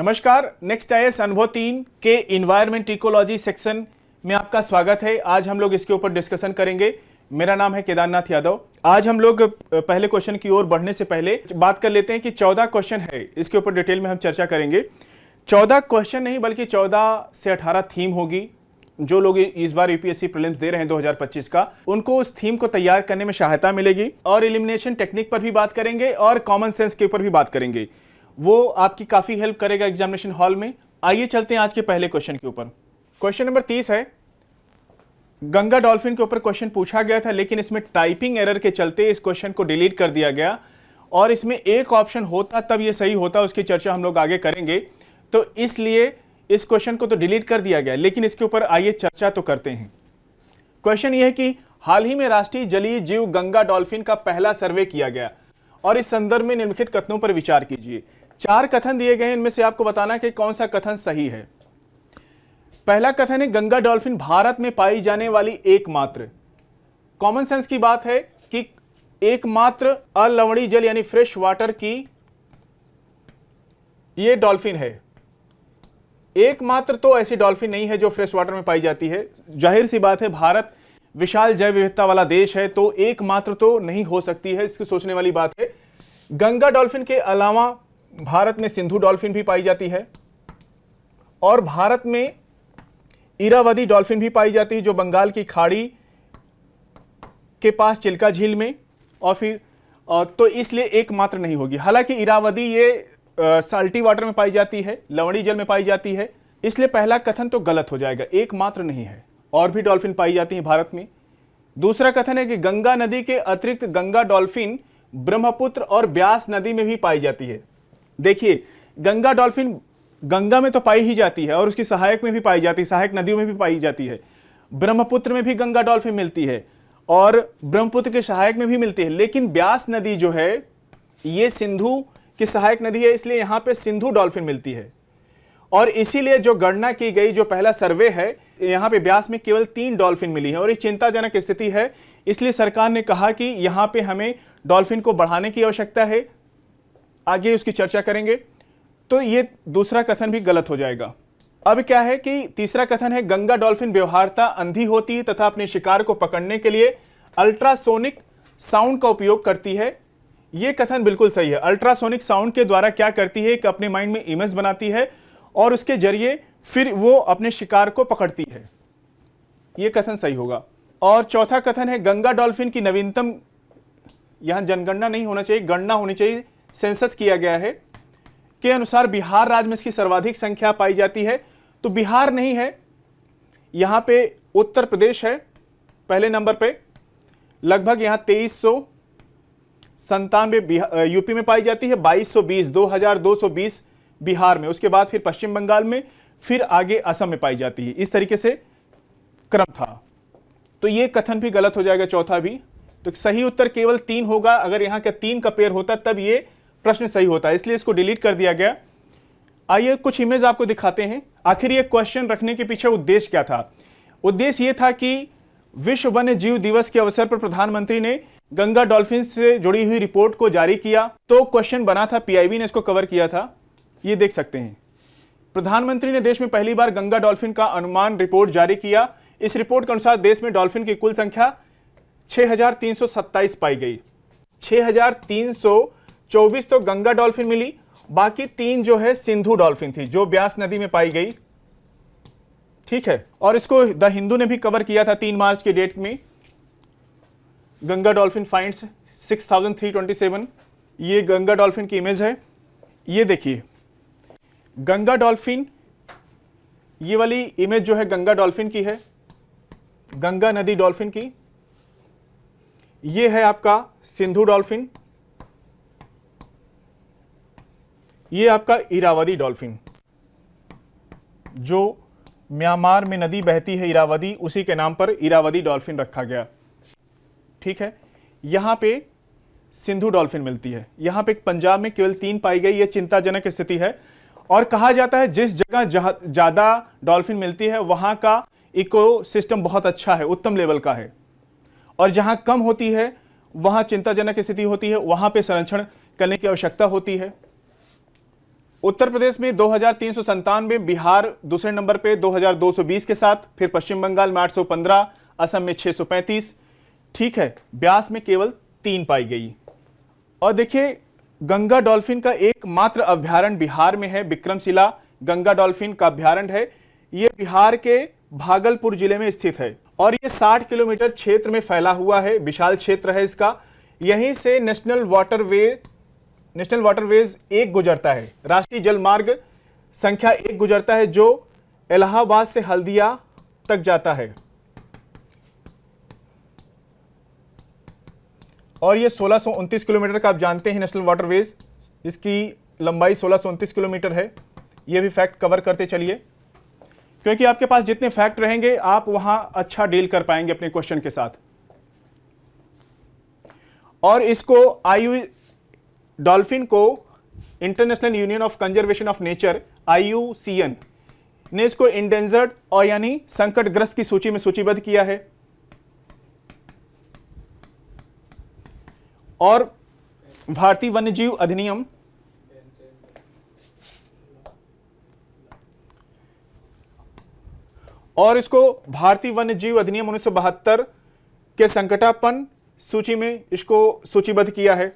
नमस्कार, next IAS अनुभव 3 के इन्वायरमेंट इकोलॉजी सेक्शन में आपका स्वागत है। आज हम लोग इसके ऊपर डिस्कशन करेंगे। मेरा नाम है केदारनाथ यादव। आज हम लोग पहले क्वेश्चन की ओर बढ़ने से पहले बात कर लेते हैं कि 14 क्वेश्चन है, इसके ऊपर डिटेल में हम चर्चा करेंगे। 14 क्वेश्चन नहीं बल्कि 14 से 18 थीम होगी। जो लोग इस बार यूपीएससी प्रीलिम्स दे रहे हैं 2025 का, उनको उस थीम को तैयार करने में सहायता मिलेगी। और एलिमिनेशन टेक्निक पर भी बात करेंगे और कॉमन सेंस के ऊपर भी बात करेंगे। वो आपकी काफी हेल्प करेगा एग्जामिनेशन हॉल में। आइए चलते हैं आज के पहले क्वेश्चन के ऊपर। क्वेश्चन नंबर 30 है। गंगा डॉल्फिन के ऊपर क्वेश्चन पूछा गया था, लेकिन इसमें टाइपिंग एरर के चलते इस क्वेश्चन को डिलीट कर दिया गया और इसमें एक ऑप्शन होता तब ये सही होता, उसकी चर्चा हम लोग आगे करेंगे। तो इसलिए इस क्वेश्चन को तो डिलीट कर दिया गया, लेकिन इसके ऊपर आइए चर्चा तो करते हैं। क्वेश्चन ये है कि हाल ही में राष्ट्रीय जलीय जीव गंगा डॉल्फिन का पहला सर्वे किया गया और इस संदर्भ में निम्नलिखित कथनों पर विचार कीजिए। 4 कथन दिए गए हैं, इनमें से आपको बताना कि कौन सा कथन सही है। पहला कथन है गंगा डॉल्फिन भारत में पाई जाने वाली एकमात्र, कॉमन सेंस की बात है कि एकमात्र अलवणीय जल यानी फ्रेश वाटर की ये डॉल्फिन है। एकमात्र तो ऐसी डॉल्फिन नहीं है जो फ्रेश वाटर में पाई जाती है। जाहिर सी बात है, भारत विशाल जैव विविधता वाला देश है, तो एकमात्र तो नहीं हो सकती है, इसकी सोचने वाली बात है। गंगा डॉल्फिन के अलावा भारत में सिंधु डॉल्फिन भी पाई जाती है और भारत में इरावदी डॉल्फिन भी पाई जाती है, जो बंगाल की खाड़ी के पास चिल्का झील में, और फिर तो इसलिए एकमात्र नहीं होगी। हालांकि इरावदी ये साल्टी वाटर में पाई जाती है, लवणीय जल में पाई जाती है, इसलिए पहला कथन तो गलत हो जाएगा, एकमात्र नहीं है। और भी डॉल्फिन पाई जाती हैं भारत में। दूसरा कथन है कि गंगा नदी के अतिरिक्त गंगा डॉल्फिन ब्रह्मपुत्र और ब्यास नदी में भी पाई जाती है। देखिए, गंगा डॉल्फिन गंगा में तो पाई ही जाती है और उसकी सहायक में भी पाई जाती है, सहायक नदियों में भी पाई जाती है। ब्रह्मपुत्र में भी गंगा डॉल्फिन मिलती है और ब्रह्मपुत्र के सहायक में भी मिलती है, लेकिन ब्यास नदी जो है ये सिंधु की सहायक नदी है, इसलिए यहां पे सिंधु डॉल्फिन मिलती है। और इसीलिए जो गणना की गई, जो पहला सर्वे है, यहां पे ब्यास में केवल 3 डॉल्फिन मिली है और ये चिंताजनक स्थिति है। इसलिए सरकार ने कहा कि यहां पे हमें डॉल्फिन को बढ़ाने की आवश्यकता है। आगे उसकी चर्चा करेंगे। तो ये दूसरा कथन भी गलत हो जाएगा। अब क्या है कि तीसरा कथन है गंगा डॉल्फिन व्यवहारता अंधी होती है तथा अपने शिकार को पकड़ने के लिए अल्ट्रासोनिक साउंड का उपयोग करती है। यह कथन बिल्कुल सही है। अल्ट्रासोनिक साउंड के द्वारा क्या करती है कि अपने माइंड में इमेज बनाती है और उसके जरिए फिर वो अपने शिकार को पकड़ती है। यह कथन सही होगा। और चौथा कथन है गंगा डॉल्फिन की नवीनतम, यहां जनगणना नहीं होना चाहिए, गणना होनी चाहिए, सेंसस किया गया है, के अनुसार बिहार राज्य में इसकी सर्वाधिक संख्या पाई जाती है। तो बिहार नहीं है, यहां पे उत्तर प्रदेश है पहले नंबर पे, लगभग यहां 2397 यूपी में पाई जाती है, 2220 बिहार में, उसके बाद फिर पश्चिम बंगाल में, फिर आगे असम में पाई जाती है। इस तरीके से क्रम था। तो यह कथन भी गलत हो जाएगा, चौथा भी। तो सही उत्तर केवल 3 होगा। अगर यहां का 3 का पेयर होता तब ये प्रश्न सही होता है, इसलिए इसको डिलीट कर दिया गया। आइए कुछ इमेज आपको दिखाते हैं। आखिर ये क्वेश्चन रखने के पीछे उद्देश्य क्या था? उद्देश्य ये था कि विश्व वन्य जीव दिवस के अवसर पर प्रधानमंत्री ने गंगा डॉल्फिन से जुड़ी हुई रिपोर्ट को जारी किया। तो क्वेश्चन बना था, पीआईबी ने इसको कवर किया था, ये देख सकते हैं। प्रधानमंत्री ने देश में पहली बार गंगा डॉल्फिन का अनुमान रिपोर्ट जारी किया। इस रिपोर्ट के अनुसार देश में डॉल्फिन की कुल संख्या 6327 पाई गई। 6324 तो गंगा डॉल्फिन मिली, बाकी 3 जो है सिंधु डॉल्फिन थी, जो ब्यास नदी में पाई गई। ठीक है। और इसको द हिंदू ने भी कवर किया था 3 मार्च के डेट में। Ganga dolphin finds 6327। ये गंगा डॉल्फिन की इमेज है। ये देखिए गंगा डॉल्फिन, ये वाली इमेज जो है गंगा डॉल्फिन की है, गंगा नदी डॉल्फिन की। ये है आपका सिंधु डॉल्फिन, ये आपका इरावदी डॉल्फिन, जो म्यांमार में नदी बहती है इरावदी, उसी के नाम पर इरावदी डॉल्फिन रखा गया। ठीक है। यहां पे सिंधु डॉल्फिन मिलती है। यहां पे पंजाब में केवल 3 पाई गई। यह चिंताजनक स्थिति है और कहा जाता है जिस जगह ज्यादा डॉल्फिन मिलती है वहां का इकोसिस्टम बहुत अच्छा है, उत्तम लेवल का है, और जहां कम होती है वहां चिंताजनक स्थिति होती है, वहां पे संरक्षण करने की आवश्यकता होती है। उत्तर प्रदेश में 2397, बिहार दूसरे नंबर पे 2220 के साथ, फिर पश्चिम बंगाल में 815, असम में 635। ठीक है, ब्यास में केवल 3 पाई गई। और देखिए गंगा डॉल्फिन का एकमात्र अभ्यारण्य बिहार में है, विक्रमशिला गंगा डॉल्फिन का अभ्यारण्य है। यह बिहार के भागलपुर जिले में स्थित है और यह 60 किलोमीटर क्षेत्र में फैला हुआ है, विशाल क्षेत्र है इसका। यहीं से नेशनल वाटरवेज 1 गुजरता है, राष्ट्रीय जल मार्ग संख्या 1 गुजरता है, जो इलाहाबाद से हल्दिया तक जाता है। और ये 1629 किलोमीटर का आप जानते हैं नेशनल वाटरवेज, इसकी लंबाई 1629 किलोमीटर है। ये भी फैक्ट कवर करते चलिए, क्योंकि आपके पास जितने फैक्ट रहेंगे आप वहां अच्छा डील कर पाएंगे अपने क्वेश्चन के साथ। और इसको डॉल्फिन को international union of conservation of nature IUCN ने इसको इंडेंजर्ड और यानी संकटग्रस्त की सूची में सूचीबद्ध किया है। और भारतीय वन्यजीव अधिनियम और इसको भारतीय वन्यजीव अधिनियम 1972 के संकटापन्न सूची में इसको सूचीबद्ध किया है।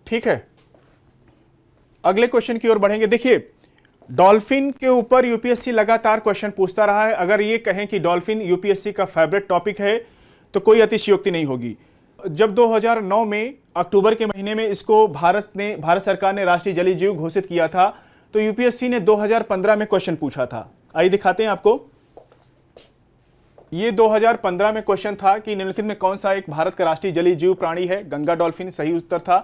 ठीक है, अगले क्वेश्चन की ओर बढ़ेंगे। देखिए डॉल्फिन के ऊपर यूपीएससी लगातार क्वेश्चन पूछता रहा है। अगर ये कहें कि डॉल्फिन यूपीएससी का फेवरेट टॉपिक है तो कोई अतिशयोक्ति नहीं होगी। जब 2009 में अक्टूबर के महीने में इसको भारत सरकार ने राष्ट्रीय जलीय जीव घोषित किया था, तो यूपीएससी ने 2015 में क्वेश्चन पूछा था। आइए दिखाते हैं आपको। ये 2015 में क्वेश्चन था कि निम्नलिखित में कौन सा एक भारत का राष्ट्रीय जलीय जीव प्राणी है। गंगा डॉल्फिन सही उत्तर था।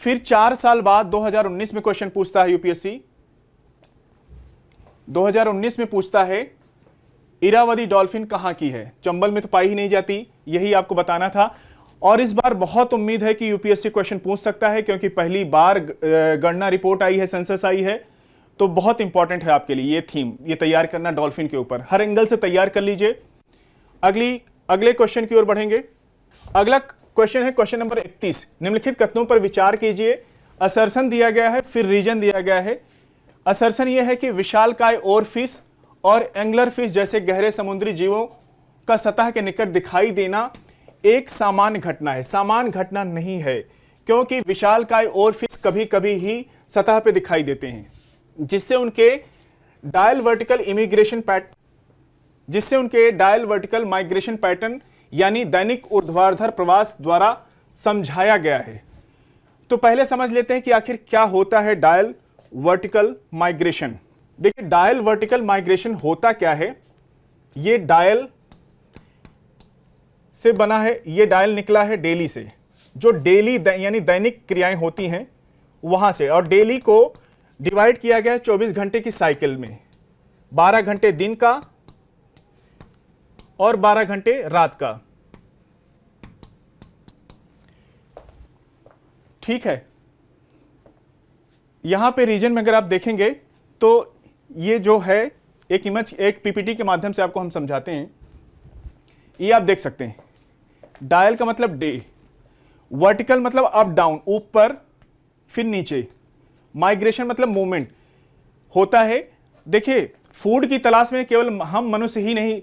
फिर 4 साल बाद 2019 में क्वेश्चन पूछता है यूपीएससी। 2019 में पूछता है इरावदी डॉल्फिन कहां की है। चंबल में तो पाई ही नहीं जाती, यही आपको बताना था। और इस बार बहुत उम्मीद है कि यूपीएससी क्वेश्चन पूछ सकता है, क्योंकि पहली बार गणना रिपोर्ट आई है, सेंसस आई है, तो बहुत इंपॉर्टेंट है आपके लिए ये थीम, ये तैयार करना डॉल्फिन के ऊपर। हर एंगल से तैयार कर लीजिए। अगले क्वेश्चन की ओर बढ़ेंगे। अगला क्वेश्चन है क्वेश्चन नंबर 31। निम्नलिखित कथनों पर विचार कीजिए। असर्शन दिया गया है, फिर रीजन दिया गया है। असर्शन यह है कि विशालकाय ओरफिश और एंगलर फिश जैसे गहरे समुद्री जीवों का सतह के निकट दिखाई देना एक सामान्य घटना है। सामान्य घटना नहीं है, क्योंकि विशालकाय ओरफिश कभी कभी ही सतह पे दिखाई देते हैं, जिससे उनके डायल वर्टिकल माइग्रेशन पैटर्न यानी दैनिक ऊर्ध्वाधर प्रवास द्वारा समझाया गया है। तो पहले समझ लेते हैं कि आखिर क्या होता है डायल वर्टिकल माइग्रेशन। देखिए डायल वर्टिकल माइग्रेशन होता क्या है। ये डायल से बना है, ये डायल निकला है डेली से, जो डेली यानी दैनिक क्रियाएं होती हैं वहां से, और डेली को डिवाइड किया गया है 24 घंटे की साइकिल में, 12 घंटे दिन का और 12 घंटे रात का। ठीक है, यहां पे रीजन में अगर आप देखेंगे तो ये जो है एक इमेज, एक पीपीटी के माध्यम से आपको हम समझाते हैं। ये आप देख सकते हैं, डायल का मतलब डे, वर्टिकल मतलब अप डाउन, ऊपर फिर नीचे, माइग्रेशन मतलब मूवमेंट होता है। देखिए फूड की तलाश में केवल हम मनुष्य ही नहीं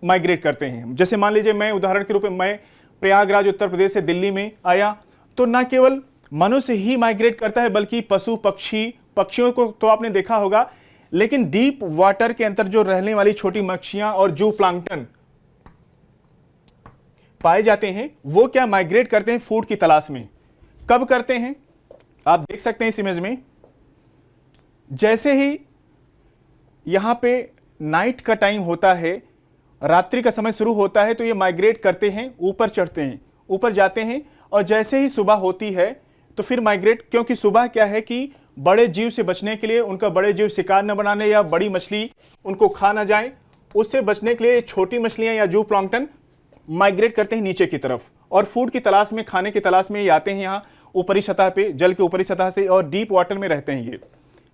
माइग्रेट करते हैं। जैसे मान लीजिए मैं उदाहरण के रूप में मैं प्रयागराज उत्तर प्रदेश से दिल्ली में आया, तो ना केवल मनुष्य ही माइग्रेट करता है बल्कि पशु पक्षियों को तो आपने देखा होगा, लेकिन डीप वाटर के अंदर जो रहने वाली छोटी मछलियां और जू प्लांक्टन पाए जाते हैं वो क्या माइग्रेट करते हैं फूड की तलाश में। कब करते हैं आप देख सकते हैं इस इमेज में। जैसे ही यहां पे नाइट का टाइम होता है, रात्रि का समय शुरू होता है, तो ये माइग्रेट करते हैं, ऊपर चढ़ते हैं, ऊपर जाते हैं, और जैसे ही सुबह होती है तो फिर माइग्रेट, क्योंकि सुबह क्या है कि बड़े जीव से बचने के लिए, उनका बड़े जीव शिकार न बनाने या बड़ी मछली उनको खा ना जाए, उससे बचने के लिए छोटी मछलियां या जू प्लांक्टन माइग्रेट करते हैं नीचे की तरफ, और फूड की तलाश में, खाने की तलाश में ये आते हैं यहाँ ऊपरी सतह पे, जल के ऊपरी सतह से, और डीप वाटर में रहते हैं ये।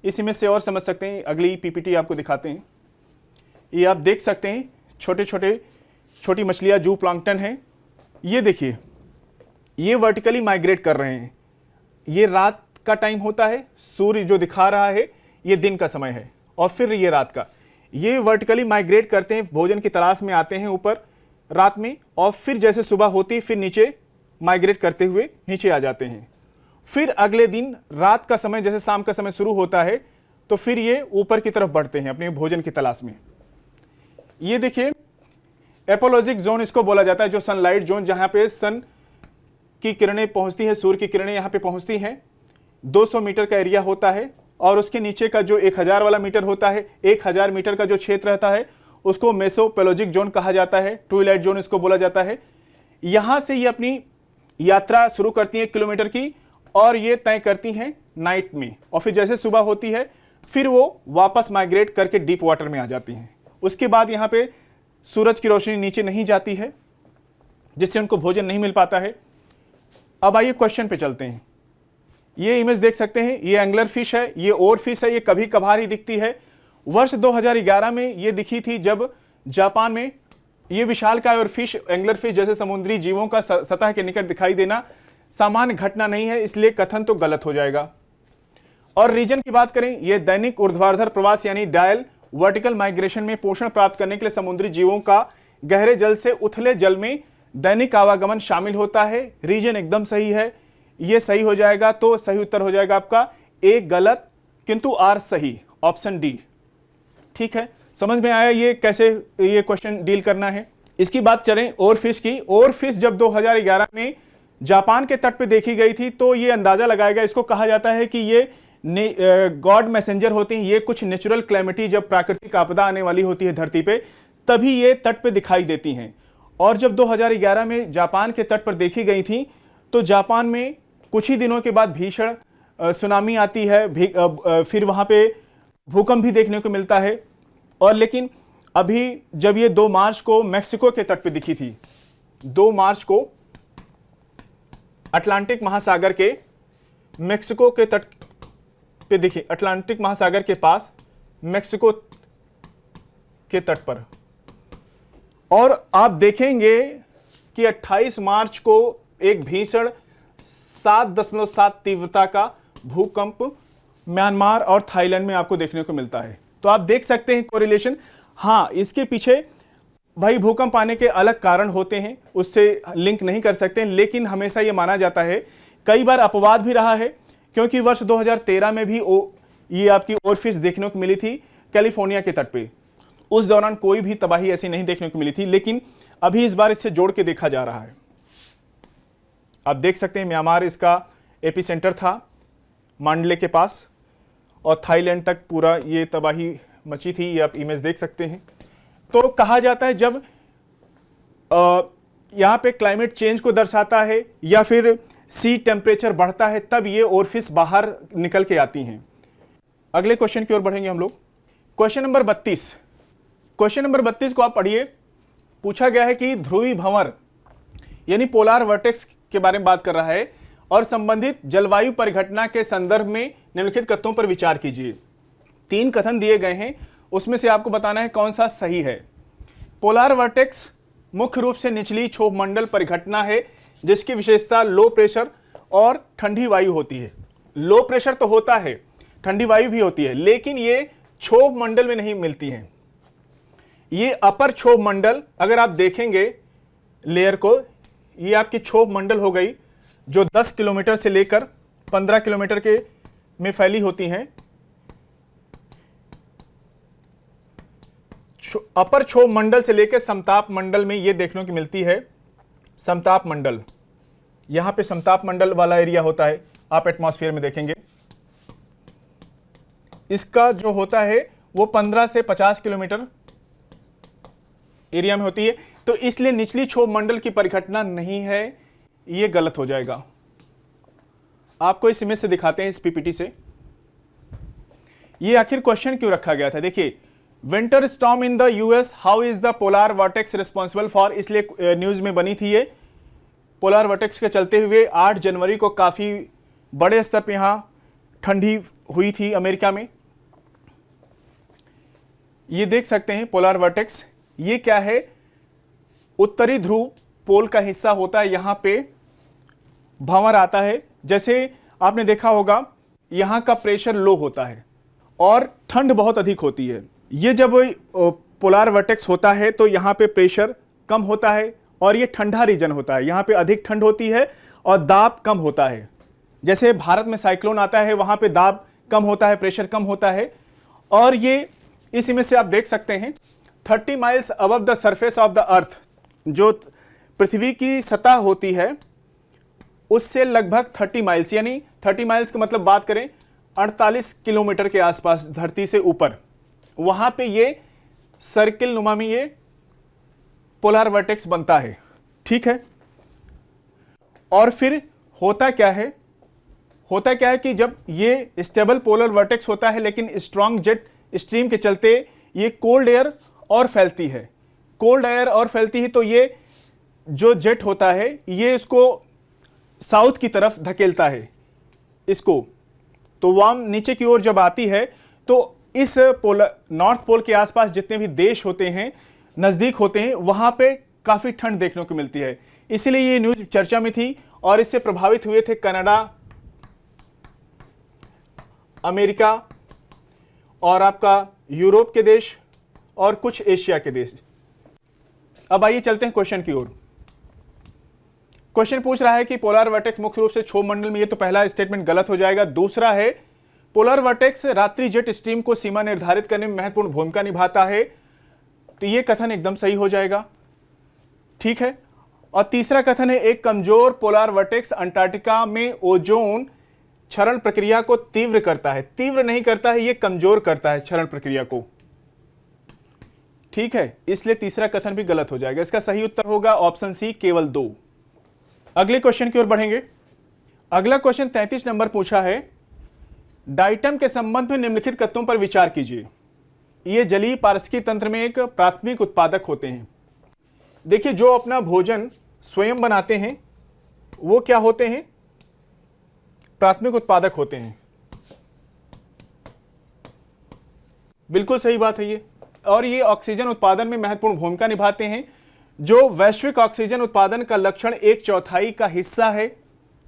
इस इमेज से और समझ सकते हैं। अगली पीपीटी आपको दिखाते हैं। ये आप देख सकते हैं, छोटी मछलियाँ जू प्लांक्टन हैं। ये देखिए, ये वर्टिकली माइग्रेट कर रहे हैं। ये रात का टाइम होता है, सूर्य जो दिखा रहा है ये दिन का समय है, और फिर ये रात का। ये वर्टिकली माइग्रेट करते हैं, भोजन की तलाश में आते हैं ऊपर रात में, और फिर जैसे सुबह होती फिर नीचे माइग्रेट करते हुए नीचे आ जाते हैं। फिर अगले दिन रात का समय, जैसे शाम का समय शुरू होता है, तो फिर ये ऊपर की तरफ बढ़ते हैं अपने भोजन की तलाश में। ये देखिए, एपोलॉजिक जोन इसको बोला जाता है, जो सनलाइट जोन, जहां पे सन की किरणें पहुंचती है, सूर्य की किरणें यहां पे पहुंचती हैं। 200 मीटर का एरिया होता है, और उसके नीचे का जो 1000 वाला मीटर होता है, 1000 मीटर का जो क्षेत्र रहता है उसको मेसोपेलोजिक जोन कहा जाता है, ट्विलाइट जोन इसको बोला जाता है। यहां से ये अपनी यात्रा शुरू करती हैं किलोमीटर की, और ये तय करती हैं नाइट में, और फिर जैसे सुबह होती है फिर वो वापस माइग्रेट करके डीप वाटर में आ जाती हैं। उसके बाद यहाँ पे सूरज की रोशनी नीचे नहीं जाती है, जिससे उनको भोजन नहीं मिल पाता है। अब आइए क्वेश्चन पे चलते हैं। ये इमेज देख सकते हैं, ये एंगलर फिश है, ये ओर फिश है, ये कभी कभार ही दिखती है। वर्ष 2011 में ये दिखी थी, जब जापान में ये विशालकाय और फिश, एंगलर फिश जैसे समुद्री जीवों का सतह के निकट दिखाई देना सामान्य घटना नहीं है, इसलिए कथन तो गलत हो जाएगा। और रीजन की बात करें, ये दैनिक ऊर्ध्वाधर प्रवास यानी डायल वर्टिकल माइग्रेशन में पोषण प्राप्त करने के लिए समुद्री जीवों का गहरे जल से उथले जल में दैनिक आवागमन शामिल होता है। रीजन एकदम सही है, ये सही हो जाएगा, तो सही उत्तर हो जाएगा आपका ए गलत, किंतु आर सही, ऑप्शन डी। ठीक है, समझ में आया ये कैसे ये क्वेश्चन डील करना है। इसकी बात करें ओर फिश की। ओर फिश जब 2011 में जापान के तट पे देखी गई थी, तो ये अंदाजा लगाया गया, इसको कहा जाता है कि ये गॉड मैसेंजर होती हैं। ये कुछ नेचुरल क्लैमिटी, जब प्राकृतिक आपदा आने वाली होती है धरती पे, तभी ये तट पे दिखाई देती हैं। और जब 2011 में जापान के तट पर देखी गई थी, तो जापान में कुछ ही दिनों के बाद भीषण सुनामी आती है, फिर वहां पे भूकंप भी देखने को मिलता है। और लेकिन अभी जब ये 2 मार्च को मैक्सिको के तट पे दिखी थी, 2 मार्च को अटलांटिक महासागर के मैक्सिको के तट पे दिखी, अटलांटिक महासागर के पास मैक्सिको के तट पर। और आप देखेंगे कि 28 मार्च को एक भीषण 7.7 तीव्रता का भूकंप म्यांमार और थाईलैंड में आपको देखने को मिलता है। तो आप देख सकते हैं कोरिलेशन। हाँ, इसके पीछे भाई भूकंप आने के अलग कारण होते हैं, उससे लिंक नहीं कर सकते, लेकिन हमेशा ये माना जाता है, कई बार अपवाद भी रहा है, क्योंकि वर्ष 2013 में भी ये आपकी ओरफिश देखने को मिली थी कैलिफोर्निया के तट पे। उस दौरान कोई भी तबाही ऐसी नहीं देखने को मिली थी, लेकिन अभी इस बार इससे जोड़ के देखा जा रहा है। आप देख सकते हैं म्यांमार इसका एपिसेंटर था, मांडले के पास, और थाईलैंड तक पूरा ये तबाही मची थी। ये आप इमेज देख सकते हैं। तो कहा जाता है जब यहाँ पे क्लाइमेट चेंज को दर्शाता है या फिर सी टेम्परेचर बढ़ता है, तब ये ओरफिश बाहर निकल के आती हैं। अगले क्वेश्चन की ओर बढ़ेंगे हम लोग। Question number 32। क्वेश्चन नंबर 32 को आप पढ़िए। पूछा गया है कि ध्रुवी भंवर यानी पोलार वर्टेक्स के बारे में बात कर रहा है, और संबंधित जलवायु परिघटना के संदर्भ में निम्नलिखित कथनों पर विचार कीजिए। 3 कथन दिए गए हैं, उसमें से आपको बताना है कौन सा सही है। पोलार वर्टेक्स मुख्य रूप से निचली क्षोभ मंडल परिघटना है, जिसकी विशेषता लो प्रेशर और ठंडी वायु होती है। लो प्रेशर तो होता है, ठंडी वायु भी होती है, लेकिन ये क्षोभ मंडल में नहीं मिलती हैं। ये अपर क्षोभ मंडल, अगर आप देखेंगे लेयर को, ये आपकी क्षोभ मंडल हो गई, जो 10 किलोमीटर से लेकर 15 किलोमीटर के में फैली होती हैं। अपर क्षोभ मंडल से लेकर समताप मंडल में ये देखने को मिलती है। समताप मंडल, यहां पे समताप मंडल वाला एरिया होता है, आप एटमॉस्फेयर में देखेंगे। इसका जो होता है वो 15 से 50 किलोमीटर एरिया में होती है, तो इसलिए निचली क्षोभ मंडल की परिघटना नहीं है, ये गलत हो जाएगा। आपको इस इमेज से दिखाते हैं, इस पीपीटी से। ये आखिर क्वेश्चन क्यों रखा गया था, देखिए। Winter storm in the US, how is the polar vertex responsible for, इसलिए न्यूज में बनी थी ये। पोलार वर्टेक्स के चलते हुए 8 जनवरी को काफी बड़े स्तर पे यहां ठंडी हुई थी अमेरिका में। ये देख सकते हैं पोलर वर्टेक्स, ये क्या है, उत्तरी ध्रुव पोल का हिस्सा होता है। यहां पे भंवर आता है, जैसे आपने देखा होगा यहां का प्रेशर लो होता है और ठंड बहुत अधिक होती है। ये जब पोलर वर्टेक्स होता है तो यहां पे प्रेशर कम होता है और ये ठंडा रीजन होता है, यहां पे अधिक ठंड होती है और दाब कम होता है। जैसे भारत में साइक्लोन आता है, वहां पे दाब कम होता है, प्रेशर कम होता है। और ये इस इमेज से आप देख सकते हैं 30 miles above the surface of the earth, जो पृथ्वी की सतह होती है उससे लगभग 30 माइल्स, यानी 30 माइल्स का मतलब बात करें 48 किलोमीटर के आसपास धरती से ऊपर, वहां पे ये सर्किल नुमा में ये पोलर वर्टेक्स बनता है। ठीक है, और फिर होता क्या है, कि जब ये स्टेबल पोलर वर्टेक्स होता है लेकिन स्ट्रॉन्ग जेट स्ट्रीम के चलते ये कोल्ड एयर और फैलती है, तो ये जो जेट होता है ये इसको साउथ की तरफ धकेलता है इसको, तो वार्म नीचे की ओर जब आती है तो इस नॉर्थ पोल के आसपास जितने भी देश होते हैं, नजदीक होते हैं, वहां पे काफी ठंड देखने को मिलती है। इसीलिए ये न्यूज चर्चा में थी और इससे प्रभावित हुए थे कनाडा, अमेरिका और आपका यूरोप के देश और कुछ एशिया के देश। अब आइए चलते हैं क्वेश्चन की ओर। क्वेश्चन पूछ रहा है कि पोलर वर्टेक्स मुख्य रूप से क्षोभ मंडल में, ये तो पहला स्टेटमेंट गलत हो जाएगा। दूसरा है पोलर वर्टेक्स रात्रि जेट स्ट्रीम को सीमा निर्धारित करने में महत्वपूर्ण भूमिका निभाता है, तो ये कथन एकदम सही हो जाएगा। ठीक है, और तीसरा कथन है एक कमजोर पोलर वर्टेक्स अंटार्कटिका में ओजोन क्षरण प्रक्रिया को तीव्र करता है, तीव्र नहीं करता है, ये कमजोर करता है क्षरण प्रक्रिया को। ठीक है, इसलिए तीसरा कथन भी गलत हो जाएगा। इसका सही उत्तर होगा ऑप्शन सी, केवल 2। अगले क्वेश्चन की ओर बढ़ेंगे। अगला क्वेश्चन 33 नंबर पूछा है, डाइटम के संबंध में निम्नलिखित तत्वों पर विचार कीजिए। ये जलीय पारिस्थितिकी तंत्र में एक प्राथमिक उत्पादक होते हैं। देखिए, जो अपना भोजन स्वयं बनाते हैं वो क्या होते हैं, प्राथमिक उत्पादक होते हैं। बिल्कुल सही बात है ये। और ये ऑक्सीजन उत्पादन में महत्वपूर्ण भूमिका निभाते हैं, जो वैश्विक ऑक्सीजन उत्पादन का लक्षण 1/4 का हिस्सा है।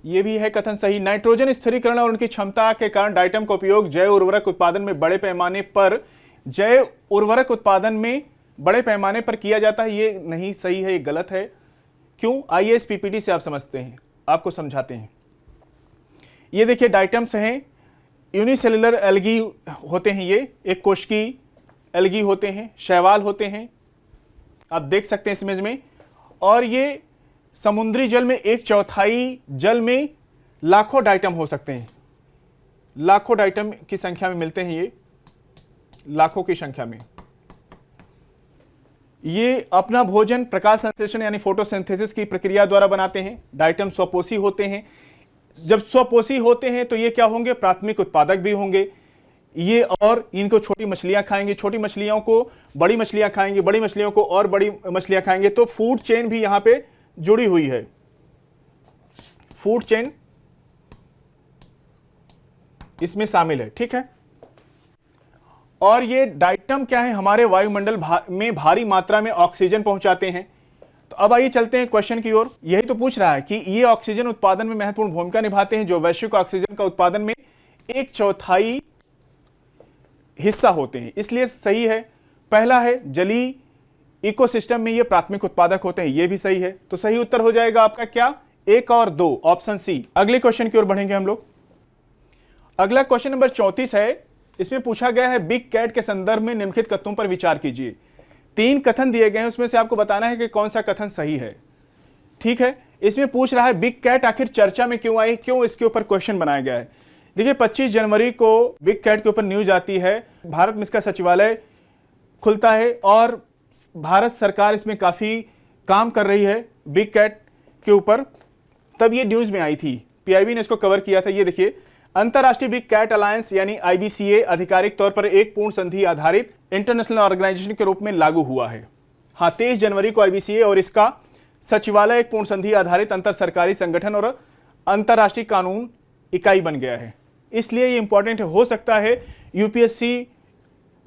यह भी है कथन सही। नाइट्रोजन स्थिरीकरण और उनकी क्षमता के कारण डाइटम का उपयोग जैव उर्वरक उत्पादन में बड़े पैमाने पर किया जाता है। ये नहीं सही है, ये गलत है। क्यों? आइए इस पीपीटी से आप समझते हैं, आपको समझाते हैं। ये देखिए डाइटम्स हैं, यूनिसेलुलर एल्गी होते हैं, ये एक कोशिकीय एल्गी होते हैं, शैवाल होते हैं, आप देख सकते हैं इस इमेज में। और ये समुद्री जल में 1/4 जल में लाखों डाइटम हो सकते हैं, लाखों डाइटम की संख्या में मिलते हैं, ये लाखों की संख्या में। ये अपना भोजन प्रकाश संश्लेषण यानी फोटोसिंथेसिस की प्रक्रिया द्वारा बनाते हैं। डाइटम स्वपोषी होते हैं। जब स्वपोषी होते हैं तो ये क्या होंगे, प्राथमिक उत्पादक भी होंगे ये। और इनको छोटी मछलियां खाएंगे, छोटी मछलियों को बड़ी मछलियां खाएंगे, बड़ी मछलियों को और बड़ी मछलियां खाएंगे। तो फूड चेन भी यहां पे जुड़ी हुई है, फूड चेन इसमें शामिल है। ठीक है, और ये डाइटम क्या है, हमारे वायुमंडल में भारी मात्रा में ऑक्सीजन पहुंचाते हैं। तो अब आइए चलते हैं क्वेश्चन की ओर। यही तो पूछ रहा है कि ये ऑक्सीजन उत्पादन में महत्वपूर्ण भूमिका निभाते हैं, जो वैश्विक ऑक्सीजन का उत्पादन में 1/4 हिस्सा होते हैं, इसलिए सही है। पहला है जलीय इकोसिस्टम में ये प्राथमिक उत्पादक होते हैं, ये भी सही है। तो सही उत्तर हो जाएगा आपका क्या, 1 और 2, ऑप्शन सी। अगले क्वेश्चन की ओर बढ़ेंगे हम लोग। अगला क्वेश्चन नंबर 34 है। इसमें पूछा गया है बिग कैट के संदर्भ में निम्नलिखित कथनों पर विचार कीजिए। 3 कथन दिए गए हैं, उसमें से आपको बताना है कि कौन सा कथन सही है। ठीक है, इसमें पूछ रहा है बिग कैट आखिर चर्चा में क्यों आई, क्यों इसके ऊपर क्वेश्चन बनाया गया है। देखिए 25 जनवरी को बिग कैट के ऊपर न्यूज आती है, भारत में इसका सचिवालय खुलता है और भारत सरकार इसमें काफी काम कर रही है बिग कैट के ऊपर। तब ये न्यूज में आई थी, पीआईबी ने इसको कवर किया था। ये देखिए, अंतरराष्ट्रीय बिग कैट अलायंस यानी आईबीसीए आधिकारिक तौर पर एक पूर्ण संधि आधारित इंटरनेशनल ऑर्गेनाइजेशन के रूप में लागू हुआ है। हाँ, 23 जनवरी को आईबीसीए और इसका सचिवालय एक पूर्ण संधि आधारित अंतर सरकारी संगठन और अंतरराष्ट्रीय कानून इकाई बन गया है। इसलिए ये इंपॉर्टेंट हो सकता है यूपीएससी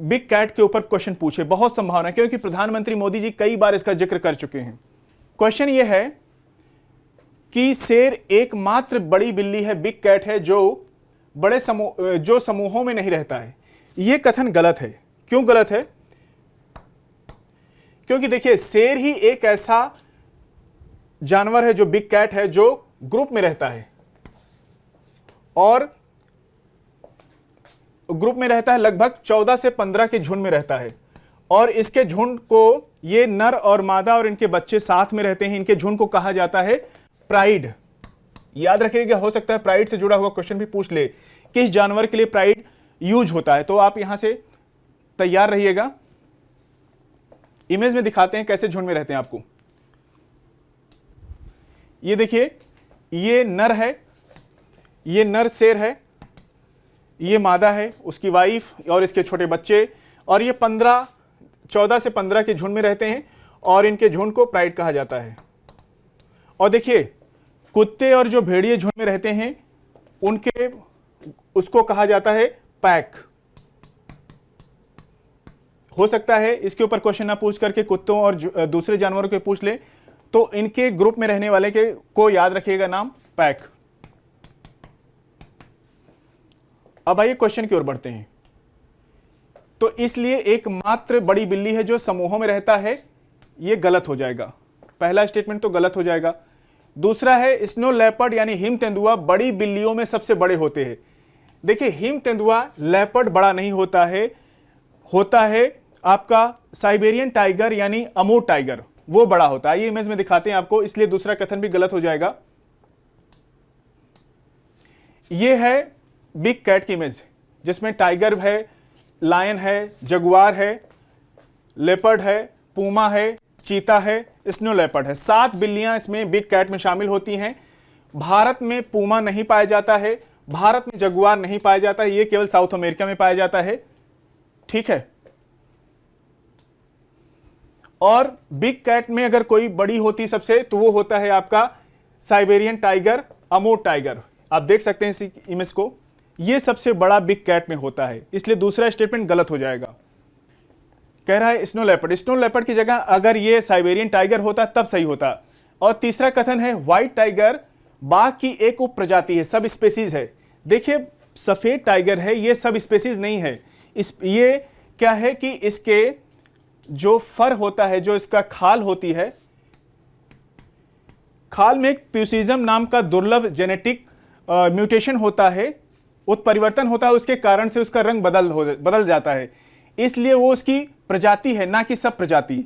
बिग कैट के ऊपर क्वेश्चन पूछे, बहुत संभावना, क्योंकि प्रधानमंत्री मोदी जी कई बार इसका जिक्र कर चुके हैं। क्वेश्चन यह है कि शेर एकमात्र बड़ी बिल्ली है, बिग कैट है, जो बड़े समूहों में नहीं रहता है। यह कथन गलत है। क्यों गलत है? क्योंकि देखिए, शेर ही एक ऐसा जानवर है जो बिग कैट है, जो ग्रुप में रहता है, और ग्रुप में रहता है, लगभग 14 से 15 के झुंड में रहता है। और इसके झुंड को, ये नर और मादा और इनके बच्चे साथ में रहते हैं, इनके झुंड को कहा जाता है प्राइड। याद रखिएगा, हो सकता है प्राइड से जुड़ा हुआ क्वेश्चन भी पूछ ले, किस जानवर के लिए प्राइड यूज होता है, तो आप यहां से तैयार रहिएगा। इमेज में दिखाते हैं कैसे झुंड में रहते हैं आपको। ये देखिए, ये नर है, ये नर शेर है, ये मादा है, उसकी वाइफ और इसके छोटे बच्चे, और ये 14 से 15 के झुंड में रहते हैं, और इनके झुंड को प्राइड कहा जाता है। और देखिए, कुत्ते और जो भेड़िए झुंड में रहते हैं, उसको कहा जाता है पैक। हो सकता है इसके ऊपर क्वेश्चन ना पूछ करके कुत्तों और दूसरे जानवरों के पूछ ले, तो इनके ग्रुप में रहने वाले के को याद रखिएगा नाम पैक। अब आइए क्वेश्चन की ओर बढ़ते हैं। तो इसलिए एकमात्र बड़ी बिल्ली है जो समूहों में रहता है, यह गलत हो जाएगा। पहला स्टेटमेंट तो गलत हो जाएगा। दूसरा है स्नो लेपर्ड यानी हिम तेंदुआ बड़ी बिल्लियों में सबसे बड़े होते हैं। देखिए, हिम तेंदुआ लेपर्ड बड़ा नहीं होता है आपका साइबेरियन टाइगर यानी अमूर टाइगर, वो बड़ा होता है। ये इमेज में दिखाते हैं आपको, इसलिए दूसरा कथन भी गलत हो जाएगा। ये है बिग कैट की इमेज, जिसमें टाइगर है, लायन है, जगुआर है, लेपर्ड है, पूमा है, चीता है, स्नो लेपर्ड है। 7 बिल्लियां इसमें बिग कैट में शामिल होती हैं। भारत में पूमा नहीं पाया जाता है, भारत में जगुआर नहीं पाया जाता है, ये केवल साउथ अमेरिका में पाया जाता है। ठीक है। और बिग कैट में अगर कोई बड़ी होती सबसे, तो वो होता है आपका साइबेरियन टाइगर, अमूर टाइगर। आप देख सकते हैं इस इमेज को, ये सबसे बड़ा बिग कैट में होता है, इसलिए दूसरा स्टेटमेंट गलत हो जाएगा। कह रहा है स्नो लेपर्ड, स्नो लेपर्ड की जगह अगर ये साइबेरियन टाइगर होता तब सही होता। और तीसरा कथन है व्हाइट टाइगर बाघ की एक उप प्रजाति है, सब स्पेसीज है। देखिए, सफेद टाइगर है, ये सब स्पेसीज नहीं है। ये क्या है कि इसके जो फर होता है, जो इसका खाल होती है, खाल में एक प्यूसिज्म नाम का दुर्लभ जेनेटिक म्यूटेशन होता है, उत्परिवर्तन होता है, उसके कारण से उसका रंग बदल जाता है, इसलिए वो उसकी प्रजाति है, ना कि सब प्रजाति।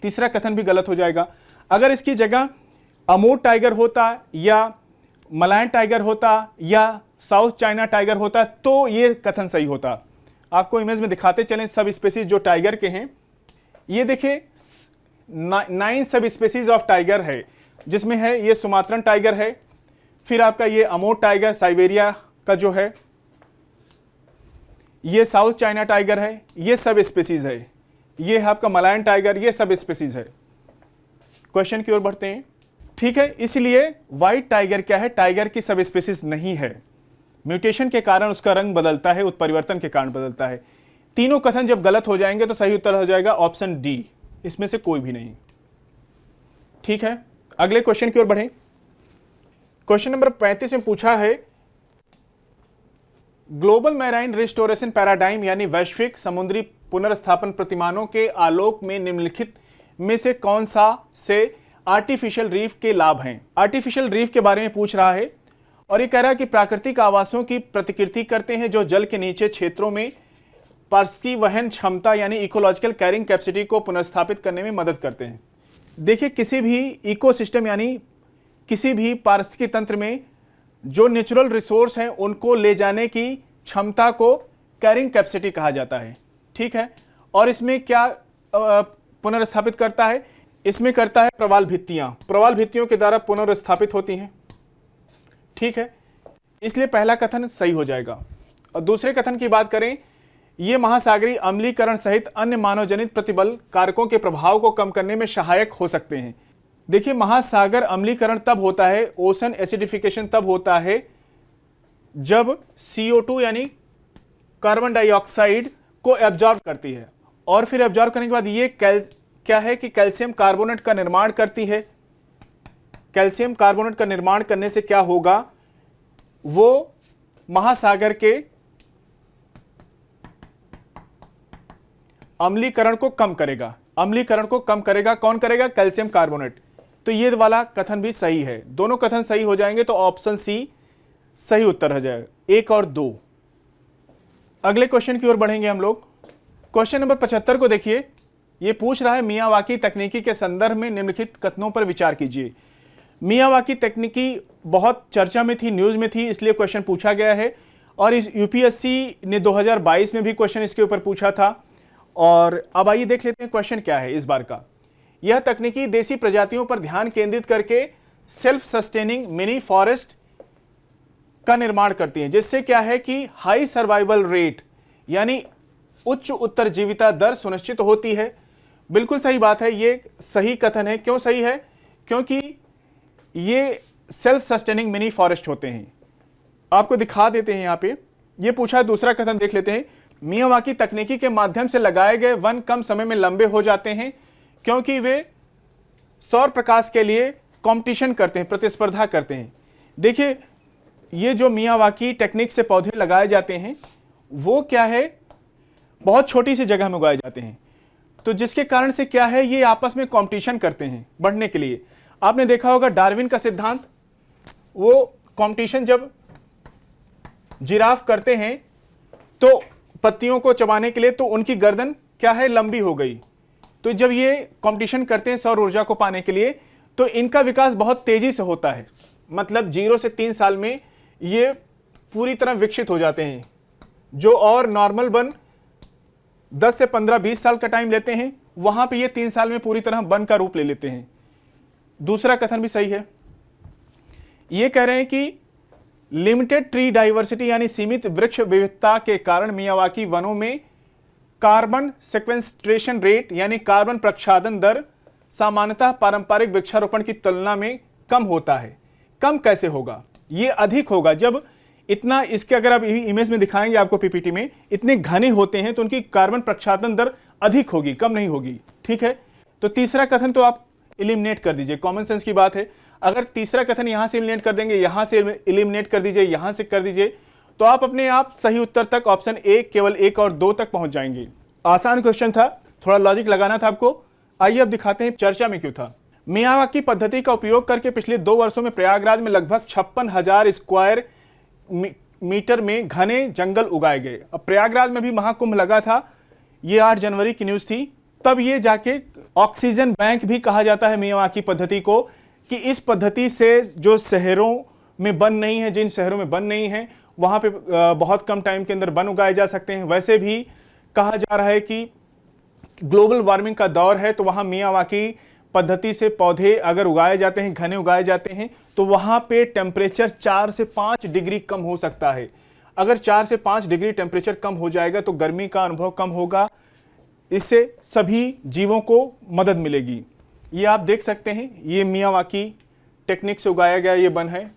तीसरा कथन भी गलत हो जाएगा। अगर इसकी जगह अमूर टाइगर होता या मलायन टाइगर होता या साउथ चाइना टाइगर होता तो ये कथन सही होता। आपको इमेज में दिखाते चलें सब स्पेसीज जो टाइगर के हैं। ये देखिए 9 सब स्पेसीज ऑफ टाइगर है, जिसमें है ये सुमात्रन टाइगर है, फिर आपका ये अमूर टाइगर साइबेरिया का जो है, ये साउथ चाइना टाइगर है, ये सब स्पेसीज है, ये है आपका मलायन टाइगर, ये सब स्पेसीज है। क्वेश्चन की ओर बढ़ते हैं। ठीक है, इसलिए व्हाइट टाइगर क्या है? टाइगर की सब स्पेसीज नहीं है, म्यूटेशन के कारण उसका रंग बदलता है, उत्परिवर्तन के कारण बदलता है। तीनों कथन जब गलत हो जाएंगे तो सही उत्तर हो जाएगा ऑप्शन डी, इसमें से कोई भी नहीं। ठीक है, अगले क्वेश्चन की ओर बढ़ें। क्वेश्चन नंबर 35 में पूछा है ग्लोबल मैराइन रिस्टोरेशन पैराडाइम यानी वैश्विक समुद्री पुनर्स्थापन प्रतिमानों के आलोक में निम्नलिखित में से कौन सा से आर्टिफिशियल रीफ के लाभ हैं? आर्टिफिशियल रीफ के बारे में पूछ रहा है और ये कह रहा है कि प्राकृतिक आवासों की प्रतिकृति करते हैं जो जल के नीचे क्षेत्रों में पारिस्थितिक वहन क्षमता यानी इकोलॉजिकल कैरिंग कैपेसिटी को पुनर्स्थापित करने में मदद करते हैं। देखिए, किसी भी इकोसिस्टम यानी किसी भी पारिस्थितिक तंत्र में जो नेचुरल रिसोर्स हैं उनको ले जाने की क्षमता को कैरिंग कैपेसिटी कहा जाता है। ठीक है, और इसमें क्या पुनर्स्थापित करता है? इसमें करता है प्रवाल भित्तियां, प्रवाल भित्तियों के द्वारा पुनर्स्थापित होती हैं। ठीक है, इसलिए पहला कथन सही हो जाएगा। और दूसरे कथन की बात करें, ये महासागरीय अम्लीकरण सहित अन्य मानवजनित प्रतिबल कारकों के प्रभाव को कम करने में सहायक हो सकते हैं। देखिए, महासागर अम्लीकरण तब होता है, ओशन एसिडिफिकेशन तब होता है जब CO2 यानी कार्बन डाइऑक्साइड को एब्जॉर्ब करती है, और फिर एब्जॉर्ब करने के बाद ये क्या है कि कैल्शियम कार्बोनेट का निर्माण करती है। कैल्शियम कार्बोनेट का निर्माण करने से क्या होगा, वो महासागर के अम्लीकरण को कम करेगा। अम्लीकरण को कम करेगा, कौन करेगा? Calcium carbonate. तो ये वाला कथन भी सही है, दोनों कथन सही हो जाएंगे तो ऑप्शन सी सही उत्तर हो जाएगा, 1 और 2। अगले क्वेश्चन की ओर बढ़ेंगे हम लोग। क्वेश्चन नंबर 75 को देखिए, ये पूछ रहा है मियावाकी तकनीकी के संदर्भ में निम्नलिखित कथनों पर विचार कीजिए। मियावाकी तकनीकी बहुत चर्चा में थी, न्यूज में थी, इसलिए क्वेश्चन पूछा गया है, और इस यूपीएससी ने 2022 में भी क्वेश्चन इसके ऊपर पूछा था। और अब आइए देख लेते हैं क्वेश्चन क्या है इस बार का। यह तकनीकी देसी प्रजातियों पर ध्यान केंद्रित करके सेल्फ सस्टेनिंग मिनी फॉरेस्ट का निर्माण करती है, जिससे क्या है कि हाई सर्वाइवल रेट यानी उच्च उत्तरजीविता दर सुनिश्चित होती है। बिल्कुल सही बात है, ये सही कथन है। क्यों सही है? क्योंकि ये सेल्फ सस्टेनिंग मिनी फॉरेस्ट होते हैं। आपको दिखा देते हैं यहां पे, ये पूछा है। दूसरा कथन देख लेते हैं, मियावाकी तकनीकी के माध्यम से लगाए गए वन कम समय में लंबे हो जाते हैं क्योंकि वे सौर प्रकाश के लिए कंपटीशन करते हैं, प्रतिस्पर्धा करते हैं। देखिए, ये जो मियावाकी टेक्निक से पौधे लगाए जाते हैं वो क्या है, बहुत छोटी सी जगह में उगाए जाते हैं, तो जिसके कारण से क्या है, ये आपस में कंपटीशन करते हैं बढ़ने के लिए। आपने देखा होगा डार्विन का सिद्धांत, वो कंपटीशन जब जिराफ करते हैं तो पत्तियों को चबाने के लिए, तो उनकी गर्दन क्या है, लंबी हो गई। तो जब ये कंपटीशन करते हैं सौर ऊर्जा को पाने के लिए, तो इनका विकास बहुत तेजी से होता है, मतलब 0 से 3 साल में ये पूरी तरह विकसित हो जाते हैं। जो और नॉर्मल वन 10 से 15-20 साल का टाइम लेते हैं, वहां पे ये 3 साल में पूरी तरह वन का रूप ले लेते हैं। दूसरा कथन भी सही है, ये कह रहे हैं कि लिमिटेड ट्री डाइवर्सिटी यानी सीमित वृक्ष विविधता के कारण मियावाकी वनों में कार्बन सेक्वेस्ट्रेशन रेट यानी कार्बन प्रक्षालन दर सामान्यतः पारंपरिक वृक्षारोपण की तुलना में कम होता है। कम कैसे होगा? ये अधिक होगा। जब इतना, इसके अगर आप इमेज में दिखाएंगे आपको पीपीटी में, इतने घने होते हैं तो उनकी कार्बन प्रक्षालन दर अधिक होगी, कम नहीं होगी। ठीक है, तो तीसरा कथन तो आप एलिमिनेट कर दीजिए, कॉमन सेंस की बात है। अगर तीसरा कथन यहां से एलिमिनेट कर देंगे, यहां से एलिमिनेट कर दीजिए, यहां से कर दीजिए, तो आप अपने आप सही उत्तर तक ऑप्शन ए, केवल 1 और 2 तक पहुंच जाएंगे। आसान क्वेश्चन था, थोड़ा लॉजिक लगाना था आपको। आइए अब दिखाते हैं चर्चा में क्यों था। मियावाकी पद्धति का उपयोग करके पिछले 2 वर्षों में प्रयागराज में लगभग 56,000 स्क्वायर मीटर में घने जंगल उगाए गए। अब प्रयागराज में भी महाकुंभ लगा था, ये 8 जनवरी की न्यूज थी। तब ये जाके ऑक्सीजन बैंक भी कहा जाता है मियावाकी पद्धति को, कि इस पद्धति से जो शहरों में वन नहीं है, जिन शहरों में वन नहीं है, वहां पे बहुत कम टाइम के अंदर वन उगाए जा सकते हैं। वैसे भी कहा जा रहा है कि ग्लोबल वार्मिंग का दौर है, तो वहां मियावाकी पद्धति से पौधे अगर उगाए जाते हैं, घने उगाए जाते हैं, तो वहां पे टेम्परेचर 4 से 5 डिग्री कम हो सकता है। अगर 4 से 5 डिग्री टेम्परेचर कम हो जाएगा तो गर्मी का अनुभव कम होगा, इससे सभी जीवों को मदद मिलेगी। ये आप देख सकते हैं, ये मियावाकी टेक्निक से उगाया गया ये वन है,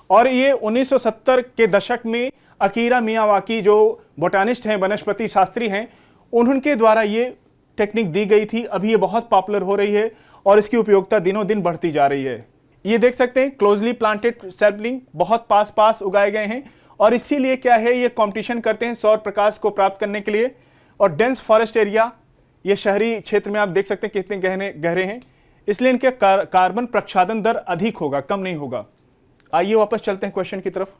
और ये 1970 के दशक में अकीरा मियावाकी जो बोटानिस्ट हैं, वनस्पति शास्त्री हैं, उनके द्वारा ये टेक्निक दी गई थी। अभी ये बहुत पॉपुलर हो रही है और इसकी उपयोगिता दिनों दिन बढ़ती जा रही है। ये देख सकते हैं क्लोजली प्लांटेड सैपलिंग बहुत पास पास उगाए गए हैं, और इसीलिए क्या है, ये कंपटीशन करते हैं सौर प्रकाश को प्राप्त करने के लिए। और डेंस फॉरेस्ट एरिया, ये शहरी क्षेत्र में आप देख सकते हैं कितने गहरे हैं, इसलिए इनके कार्बन प्रक्षालन दर अधिक होगा, कम नहीं होगा। आइए वापस चलते हैं क्वेश्चन की तरफ।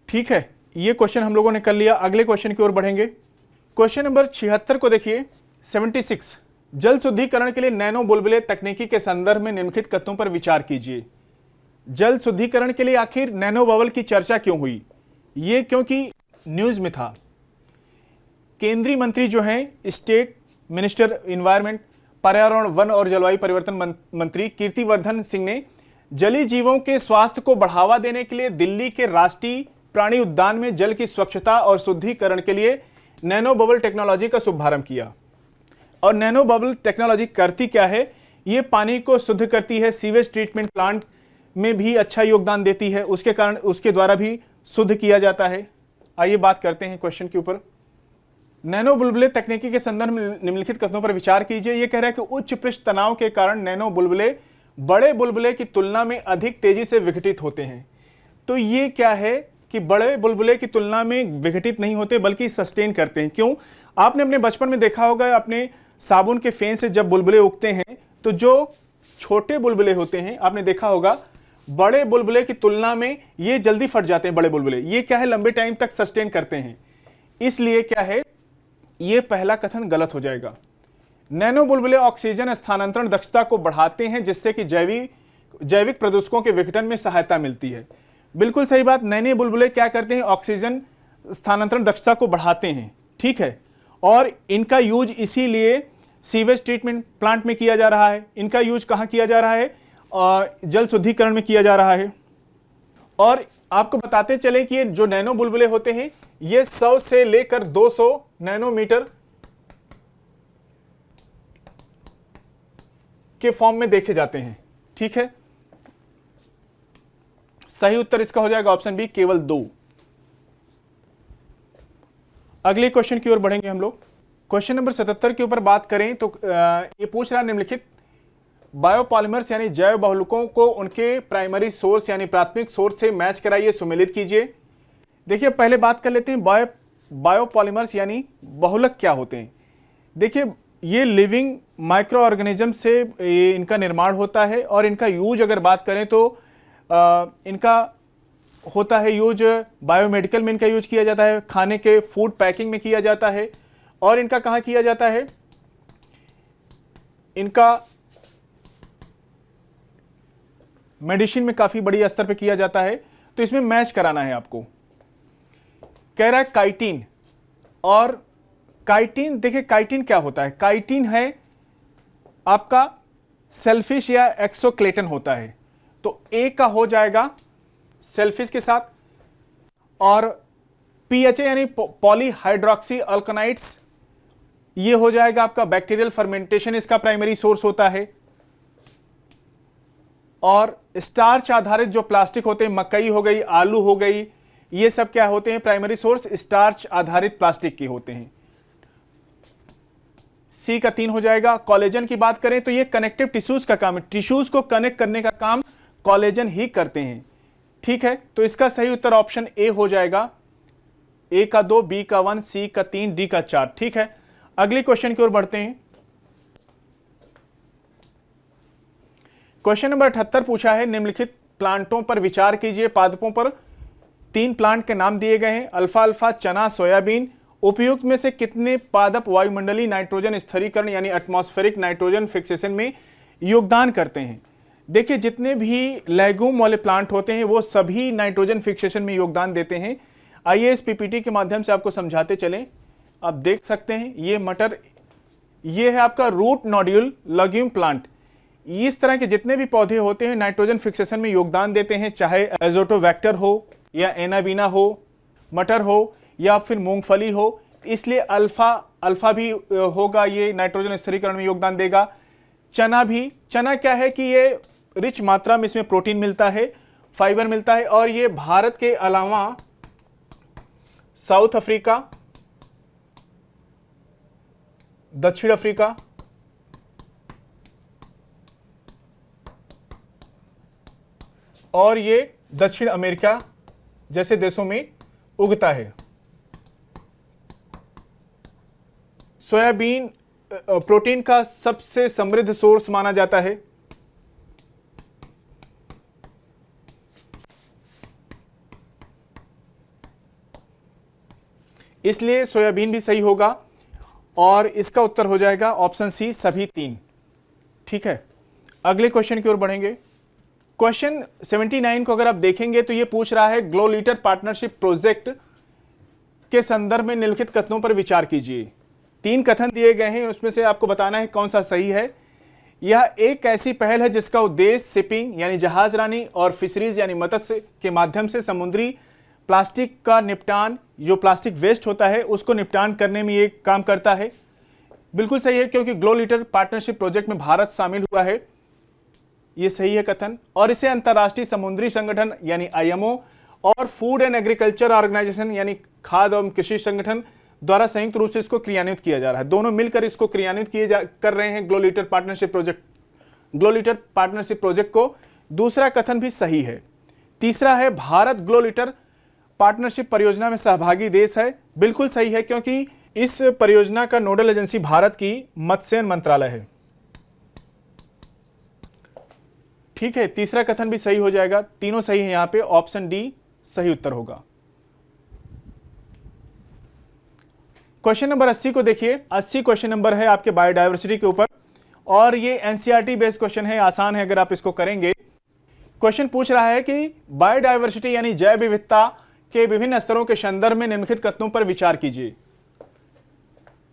ठीक है, ये क्वेश्चन हम लोगों ने कर लिया। अगले क्वेश्चन की ओर बढ़ेंगे। क्वेश्चन नंबर 76 को देखिए, 76, जल शुद्धिकरण के लिए नैनो बुलबुले तकनीकी के संदर्भ में निम्नलिखित कथनों पर विचार कीजिए। जल शुद्धिकरण के लिए आखिर नैनो बबल की चर्चा क्यों हुई? ये क्योंकि न्यूज में था। केंद्रीय मंत्री जो हैं, स्टेट मिनिस्टर इन्वायरमेंट, पर्यावरण, वन और जलवायु परिवर्तन मंत्री कीर्तिवर्धन सिंह ने जलीय जीवों के स्वास्थ्य को बढ़ावा देने के लिए दिल्ली के राष्ट्रीय प्राणी उद्यान में जल की स्वच्छता और शुद्धिकरण के लिए नैनो बबल टेक्नोलॉजी का शुभारंभ किया। और नैनो बबल टेक्नोलॉजी करती क्या है? ये पानी को शुद्ध करती है, सीवेज ट्रीटमेंट प्लांट में भी अच्छा योगदान देती है, उसके कारण उसके द्वारा भी शुद्ध किया जाता है। आइए बात करते हैं क्वेश्चन के ऊपर। नैनो बुलबुले तकनीकी के संदर्भ में निम्नलिखित कथनों पर विचार कीजिए। यह कह रहा है कि उच्च पृष्ठ तनाव के कारण नैनो बुलबुले बड़े बुलबुले की तुलना में अधिक तेजी से विघटित होते हैं। तो ये क्या है कि बड़े बुलबुले की तुलना में विघटित नहीं होते बल्कि सस्टेन करते हैं। क्यों? आपने अपने बचपन में देखा होगा, अपने साबुन के फेन से जब बुलबुले उगते हैं तो जो छोटे बुलबुले होते हैं आपने देखा होगा बड़े बुलबुले की तुलना में ये जल्दी फट जाते हैं। बड़े बुलबुले ये क्या है, लंबे टाइम तक सस्टेन करते हैं। इसलिए क्या है, ये पहला कथन गलत हो जाएगा। नैनो बुलबुले ऑक्सीजन स्थानांतरण दक्षता को बढ़ाते हैं जिससे कि जैविक प्रदूषकों के विघटन में सहायता मिलती है। बिल्कुल सही बात। नैनो बुलबुले क्या करते हैं, ऑक्सीजन स्थानांतरण दक्षता को बढ़ाते हैं, ठीक है। और इनका यूज इसीलिए सीवेज ट्रीटमेंट प्लांट में किया जा रहा है। इनका यूज कहाँ किया जा रहा है, जल शुद्धिकरण में किया जा रहा है। और आपको बताते चलें कि ये जो नैनो बुलबुले होते हैं ये 100 से लेकर 200 नैनोमीटर के फॉर्म में देखे जाते हैं, ठीक है। सही उत्तर इसका हो जाएगा ऑप्शन बी, केवल 2। अगले क्वेश्चन की ओर बढ़ेंगे हम लोग। क्वेश्चन नंबर 77 के ऊपर बात करें तो ये पूछ रहा है निम्नलिखित बायोपॉलिमर्स यानी जैव बहुलकों को उनके प्राइमरी सोर्स यानी प्राथमिक सोर्स से मैच कराइए, सुमेलित कीजिए। देखिए पहले बात कर लेते हैं बायोपॉलिमर्स यानी बहुलक क्या होते हैं। देखिए ये लिविंग माइक्रो ऑर्गेनिज्म से इनका निर्माण होता है और इनका यूज अगर बात करें तो इनका होता है यूज बायोमेडिकल में, इनका यूज किया जाता है, खाने के फूड पैकिंग में किया जाता है। और इनका कहाँ किया जाता है, इनका मेडिसिन में काफी बड़ी स्तर पे किया जाता है। तो इसमें मैच कराना है आपको। कह रहा है काइटिन और काइटिन। देखिए काइटिन क्या होता है, काइटिन है आपका सेल्फिश या एक्सोक्लेटन होता है। तो ए का हो जाएगा सेल्फिश के साथ, और पीएचए यानी पॉलीहाइड्रोक्सी अल्कनाइड्स ये हो जाएगा आपका बैक्टीरियल फर्मेंटेशन, इसका प्राइमरी सोर्स होता है। और स्टार्च आधारित जो प्लास्टिक होते हैं, मकई हो गई, आलू हो गई, ये सब क्या होते हैं, प्राइमरी सोर्स स्टार्च आधारित प्लास्टिक के होते हैं। सी का 3 हो जाएगा। कोलेजन की बात करें तो ये कनेक्टिव टिश्यूज का काम है, टिश्यूज को कनेक्ट करने का काम कोलेजन ही करते हैं, ठीक है। तो इसका सही उत्तर ऑप्शन ए हो जाएगा। ए का 2, बी का 1, सी का 3, डी का 4, ठीक है। अगले क्वेश्चन की ओर बढ़ते हैं। क्वेश्चन नंबर 78 पूछा है निम्नलिखित प्लांटों पर विचार कीजिए। पादपों पर 3 प्लांट के नाम दिए गए हैं, अल्फा अल्फा, चना, सोयाबीन। उपयुक्त में से कितने पादप वायुमंडलीय नाइट्रोजन स्थिरीकरण यानी एटमॉस्फेरिक नाइट्रोजन फिक्सेशन में योगदान करते हैं। देखिए जितने भी लेगूम वाले प्लांट होते हैं वो सभी नाइट्रोजन फिक्सेशन में योगदान देते हैं। आइए इस पीपीटी के माध्यम से आपको समझाते चलें। आप देख सकते हैं ये मटर, ये है आपका रूट नोड्यूल लेग्यूम प्लांट। इस तरह के जितने भी पौधे होते हैं नाइट्रोजन फिक्सेशन में योगदान देते हैं, चाहे एजोटोबैक्टर हो या एनाबीना हो, मटर हो या फिर मूंगफली हो। इसलिए अल्फा भी होगा, ये नाइट्रोजन स्थिरीकरण में योगदान देगा। चना भी, चना क्या है कि ये रिच मात्रा में इसमें प्रोटीन मिलता है, फाइबर मिलता है। और ये भारत के अलावा साउथ अफ्रीका, दक्षिण अफ्रीका, और ये दक्षिण अमेरिका जैसे देशों में उगता है। सोयाबीन प्रोटीन का सबसे समृद्ध सोर्स माना जाता है। इसलिए सोयाबीन भी सही होगा और इसका उत्तर हो जाएगा ऑप्शन सी, सभी 3, ठीक है। अगले क्वेश्चन की ओर बढ़ेंगे। क्वेश्चन 79 को अगर आप देखेंगे तो ये पूछ रहा है ग्लो लीटर पार्टनरशिप प्रोजेक्ट के संदर्भ में निम्नलिखित कथनों पर विचार कीजिए। 3 कथन दिए गए हैं, उसमें से आपको बताना है कौन सा सही है। यह एक ऐसी पहल है जिसका उद्देश्य शिपिंग यानी जहाजरानी और फिशरीज यानी मत्स्य के माध्यम से समुद्री प्लास्टिक का निपटान, जो प्लास्टिक वेस्ट होता है उसको निपटान करने में ये काम करता है। बिल्कुल सही है, क्योंकि ग्लो लीटर पार्टनरशिप प्रोजेक्ट में भारत शामिल हुआ है, ये सही है कथन। और इसे अंतर्राष्ट्रीय समुद्री संगठन यानी आईएमओ और फूड एंड एग्रीकल्चर ऑर्गेनाइजेशन यानी खाद्य एवं कृषि संगठन द्वारा संयुक्त रूप से इसको क्रियान्वित किया जा रहा है। दोनों मिलकर इसको क्रियान्वित कर रहे हैं ग्लो-लीटर पार्टनरशिप प्रोजेक्ट को। दूसरा कथन भी सही है। तीसरा है भारत ग्लो-लीटर पार्टनरशिप परियोजना में सहभागी देश है। बिल्कुल सही है, क्योंकि इस परियोजना का नोडल एजेंसी भारत की मत्स्य मंत्रालय है। ठीक है, तीसरा कथन भी सही हो जाएगा। तीनों सही है, यहां पे ऑप्शन डी सही उत्तर होगा। क्वेश्चन नंबर 80 को देखिए। 80 क्वेश्चन नंबर है आपके बायोडायवर्सिटी के ऊपर, और ये एनसीईआरटी बेस्ड क्वेश्चन है, आसान है अगर आप इसको करेंगे। क्वेश्चन पूछ रहा है कि बायोडायवर्सिटी यानी जैव विविधता के विभिन्न स्तरों के संदर्भ में निम्नलिखित कथनों पर विचार कीजिए।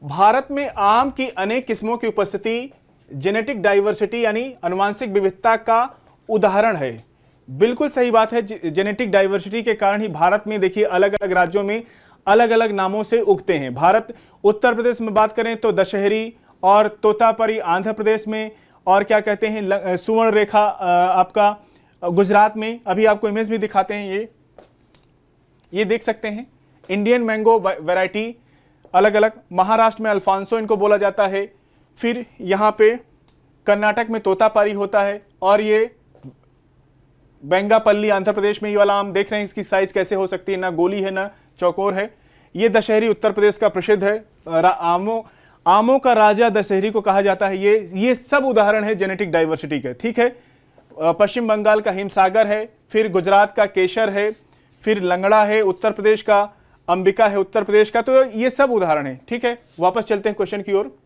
भारत में आम की अनेक किस्मों की उपस्थिति जेनेटिक डाइवर्सिटी यानी आनुवंशिक विविधता का उदाहरण है। बिल्कुल सही बात है। जेनेटिक डाइवर्सिटी के कारण ही भारत में देखिए अलग अलग राज्यों में अलग अलग नामों से उगते हैं। भारत उत्तर प्रदेश में बात करें तो दशहरी और तोतापरी आंध्र प्रदेश में, और क्या कहते हैं सुवर्ण रेखा आपका गुजरात में। अभी आपको इमेज भी दिखाते हैं, ये देख सकते हैं। इंडियन मैंगो वैरायटी अलग अलग, महाराष्ट्र में अल्फांसो इनको बोला जाता है। फिर यहाँ पे कर्नाटक में तोतापरी होता है, और ये बेंगापल्ली आंध्र प्रदेश में ये वाला आम देख रहे हैं, इसकी साइज कैसे हो सकती है, ना गोली है ना चौकोर है। ये दशहरी उत्तर प्रदेश का प्रसिद्ध है, आमों का राजा दशहरी को कहा जाता है। ये सब उदाहरण है जेनेटिक डाइवर्सिटी के। ठीक है, पश्चिम बंगाल का हिमसागर है, फिर गुजरात का केसर है, फिर लंगड़ा है, उत्तर प्रदेश का अंबिका है, उत्तर प्रदेश का। तो ये सब उदाहरण है। ठीक है, वापस चलते हैं क्वेश्चन की ओर।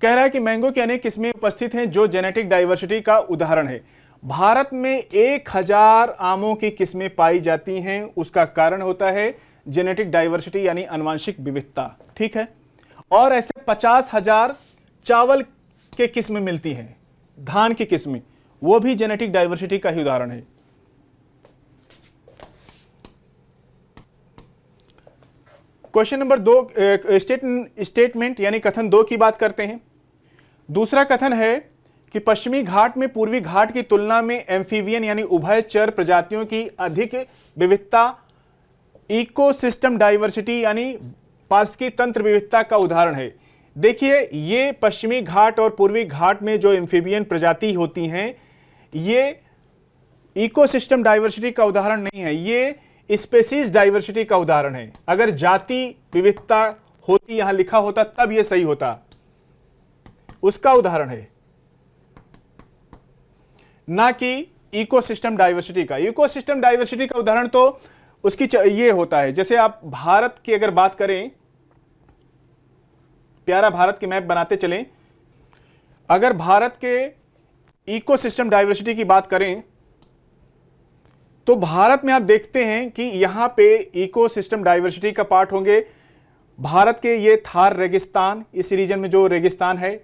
कह रहा है कि मैंगो की अनेक किस्में उपस्थित हैं जो जेनेटिक डाइवर्सिटी का उदाहरण है। भारत में 1000 आमों की किस्में पाई जाती हैं, उसका कारण होता है जेनेटिक डाइवर्सिटी यानी आनुवंशिक विविधता। ठीक है, और ऐसे 50,000 चावल के किस्में मिलती हैं, धान की किस्में, वो भी जेनेटिक डाइवर्सिटी का ही उदाहरण है। क्वेश्चन नंबर 2 स्टेटमेंट यानी कथन 2 की बात करते हैं। दूसरा कथन है कि पश्चिमी घाट में पूर्वी घाट की तुलना में एम्फीबियन यानी उभयचर प्रजातियों की अधिक विविधता इकोसिस्टम डाइवर्सिटी यानी पारिस्थितिकी तंत्र विविधता का उदाहरण है। देखिए, ये पश्चिमी घाट और पूर्वी घाट में जो एम्फीबियन प्रजाति होती हैं, ये इकोसिस्टम डाइवर्सिटी का उदाहरण नहीं है, ये स्पेसीज डाइवर्सिटी का उदाहरण है। अगर जाति विविधता होती, यहां लिखा होता, तब यह सही होता, उसका उदाहरण है, ना कि इकोसिस्टम डाइवर्सिटी का। इकोसिस्टम डाइवर्सिटी का उदाहरण तो उसकी ये होता है, जैसे आप भारत की अगर बात करें, प्यारा भारत की मैप बनाते चलें, अगर भारत के इकोसिस्टम डाइवर्सिटी की बात करें तो भारत में आप देखते हैं कि यहां पे इकोसिस्टम डाइवर्सिटी का पार्ट होंगे भारत के ये थार रेगिस्तान, इस रीजन में जो रेगिस्तान है,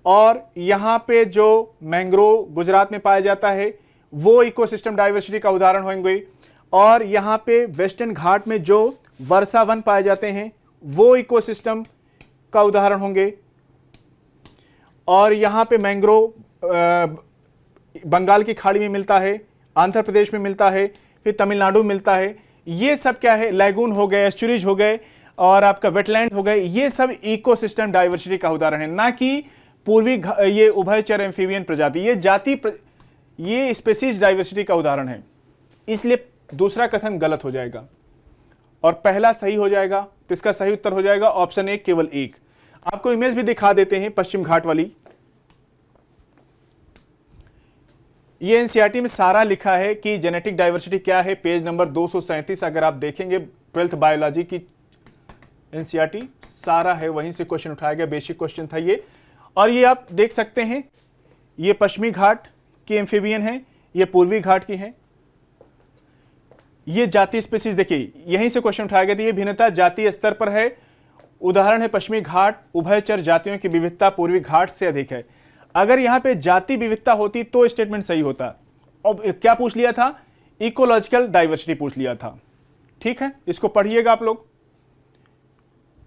और यहां पे जो मैंग्रोव गुजरात में पाया जाता है वो इकोसिस्टम डाइवर्सिटी का उदाहरण होंगे, और यहां पे वेस्टर्न घाट में जो वर्षा वन पाए जाते हैं वो इकोसिस्टम का उदाहरण होंगे, और यहां पे मैंग्रोव बंगाल की खाड़ी में मिलता है, आंध्र प्रदेश में मिलता है, फिर तमिलनाडु में मिलता है। ये सब क्या है, लैगून हो गए, एस्चुरीज हो गए, और आपका वेटलैंड हो गए, ये सब इकोसिस्टम डाइवर्सिटी का उदाहरण है, ना कि पूर्वी ये उभयचर एम्फीबियन प्रजाति, ये स्पेसीज डाइवर्सिटी का उदाहरण है। इसलिए दूसरा कथन गलत हो जाएगा और पहला सही हो जाएगा। तो इसका सही उत्तर हो जाएगा ऑप्शन 1 केवल 1। आपको इमेज भी दिखा देते हैं पश्चिम घाट वाली। ये एनसीईआरटी में सारा लिखा है कि जेनेटिक डाइवर्सिटी क्या है, पेज नंबर 237 अगर आप देखेंगे 12th बायोलॉजी की एनसीईआरटी सारा है, वहीं से क्वेश्चन उठाया गया, बेसिक क्वेश्चन था ये। और ये आप देख सकते हैं, ये पश्चिमी घाट की एम्फीबियन है, ये पूर्वी घाट की है। ये जाति स्पीसीज देखिए, यहीं से क्वेश्चन उठाया गया था, ये भिन्नता जातीय स्तर पर है। उदाहरण है पश्चिमी घाट, उभयचर जातियों की विविधता पूर्वी घाट से अधिक है। अगर यहां पे जाति विविधता होती तो स्टेटमेंट सही होता। अब क्या पूछ लिया था, इकोलॉजिकल डाइवर्सिटी पूछ लिया था। ठीक है, इसको पढ़िएगा आप लोग।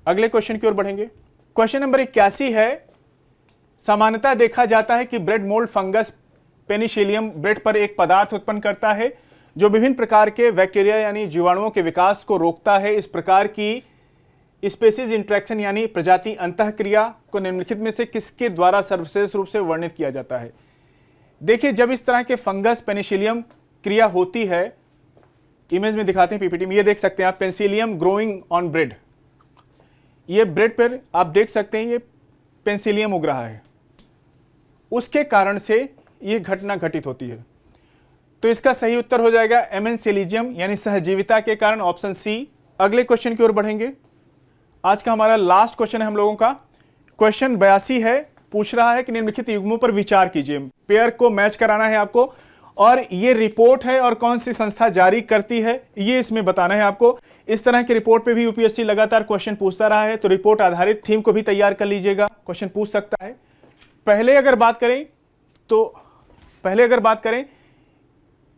अगले क्वेश्चन की ओर बढ़ेंगे। क्वेश्चन नंबर 81 है, सामान्यतः देखा जाता है कि bread mould fungus Penicillium bread पर एक पदार्थ उत्पन्न करता है जो विभिन्न प्रकार के बैक्टीरिया यानी जीवाणुओं के विकास को रोकता है। इस प्रकार की स्पेसीज इंटरेक्शन यानी प्रजाति अंतःक्रिया को निम्नलिखित में से किसके द्वारा सर्वश्रेष्ठ रूप से वर्णित किया जाता है? देखिए, जब इस तरह के फंगस पेनिसिलियम क्रिया होती है, इमेज में दिखाते हैं पीपीटी में, ये देख सकते हैं आप, पेनिसिलियम ग्रोइंग ऑन ब्रेड। ये ब्रेड पर आप देख सकते हैं ये पेनिसिलियम उग रहा है, उसके कारण से ये घटना घटित होती है। तो इसका सही उत्तर हो जाएगा एमेंसिलिजियम यानी सहजीविता के कारण, ऑप्शन सी। अगले क्वेश्चन की ओर बढ़ेंगे। आज का हमारा लास्ट क्वेश्चन है हम लोगों का, क्वेश्चन 82 है। पूछ रहा है कि निम्नलिखित युग्मों पर विचार कीजिए, पेयर को मैच कराना है आपको, और ये रिपोर्ट है और कौन सी संस्था जारी करती है ये इसमें बताना है आपको। इस तरह की रिपोर्ट पे भी यूपीएससी लगातार क्वेश्चन पूछता रहा है, तो रिपोर्ट आधारित थीम को भी तैयार कर लीजिएगा, क्वेश्चन पूछ सकता है। पहले अगर बात करें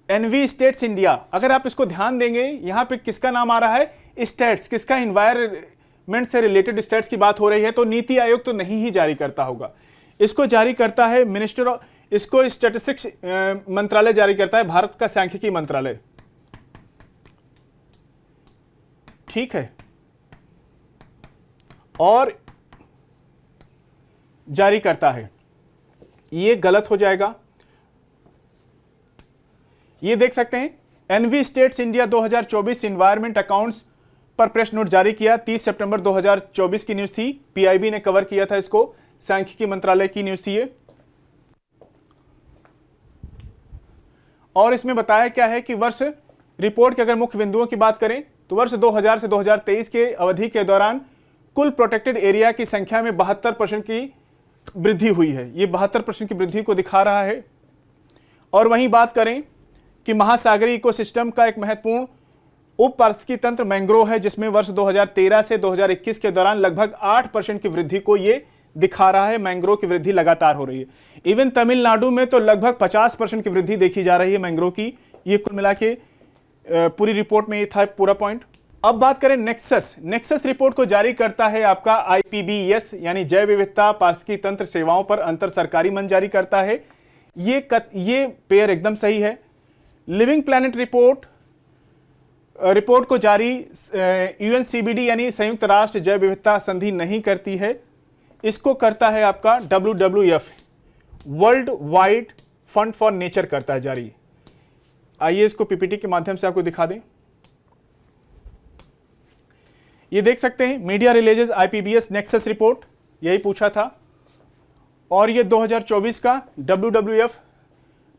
एनवी स्टेट्स इंडिया, अगर आप इसको ध्यान देंगे यहां पे किसका नाम आ रहा है, स्टेट्स, किसका, एनवायरमेंट से रिलेटेड स्टेट्स की बात हो रही है, तो नीति आयोग तो नहीं ही जारी करता होगा, इसको जारी करता है मिनिस्टर ऑफ, इसको स्टैटिस्टिक्स मंत्रालय जारी करता है, भारत का सांख्यिकी मंत्रालय, ठीक है, और जारी करता है। ये गलत हो जाएगा। ये देख सकते हैं EnviStats India 2024 environment accounts पर प्रेस नोट जारी किया, 30 सितंबर 2024 की न्यूज थी, पीआईबी ने कवर किया था इसको, सांख्यिकी मंत्रालय की न्यूज थी ये। और इसमें बताया क्या है कि वर्ष रिपोर्ट के अगर मुख्य बिंदुओं की बात करें तो वर्ष 2000 से 2023 के अवधि के दौरान कुल प्रोटेक्टेड एरिया की संख्या में 72% की वृद्धि हुई है, ये 72% की वृद्धि को दिखा रहा है। और वहीं बात करें कि महासागरीय इकोसिस्टम का एक महत्वपूर्ण उप पारिस्थितिकी तंत्र मैंग्रोव है, जिसमें वर्ष 2013 से 2021 के दौरान लगभग 8% की वृद्धि को ये दिखा रहा है, मैंग्रोव की वृद्धि लगातार हो रही है। इवन तमिलनाडु में तो लगभग 50% की वृद्धि देखी जा रही है मैंग्रोव की। ये कुल मिला के पूरी रिपोर्ट में ये था पूरा पॉइंट। अब बात करें नेक्सस रिपोर्ट को जारी करता है आपका IPBES यानी जैव विविधता पारिस्थितिकी तंत्र सेवाओं पर अंतर सरकारी मंच जारी करता है। ये पेयर एकदम सही है। लिविंग प्लैनेट रिपोर्ट को जारी UNCBD यानी संयुक्त राष्ट्र जैव विविधता संधि नहीं करती है, इसको करता है आपका WWF world wide fund for nature करता है जारी। आइए इसको पीपीटी के माध्यम से आपको दिखा दें। ये देख सकते हैं media releases IPBES nexus report, यही पूछा था, और ये 2024 का WWF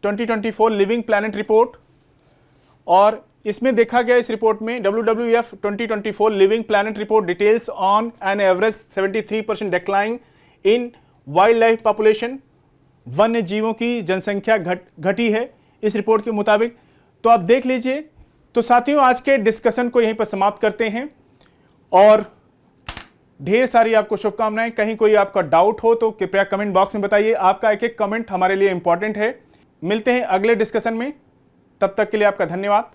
2024 लिविंग प्लैनेट रिपोर्ट, और इसमें देखा गया इस रिपोर्ट में WWF 2024 living planet report details on an average 73% decline in wild life population, वन्य जीवों की जनसंख्या घटी है इस रिपोर्ट के मुताबिक। तो आप देख लीजिए। तो साथियों, आज के डिस्कशन को यहीं पर समाप्त करते हैं, और ढेर सारी आपको शुभकामनाएं। कहीं कोई आपका डाउट हो तो कृपया कमेंट बॉक्स में बताइए, आपका एक एक कमेंट हमारे लिए इंपॉर्टेंट है। मिलते हैं अगले डिस्कशन में, तब तक के लिए आपका धन्यवाद।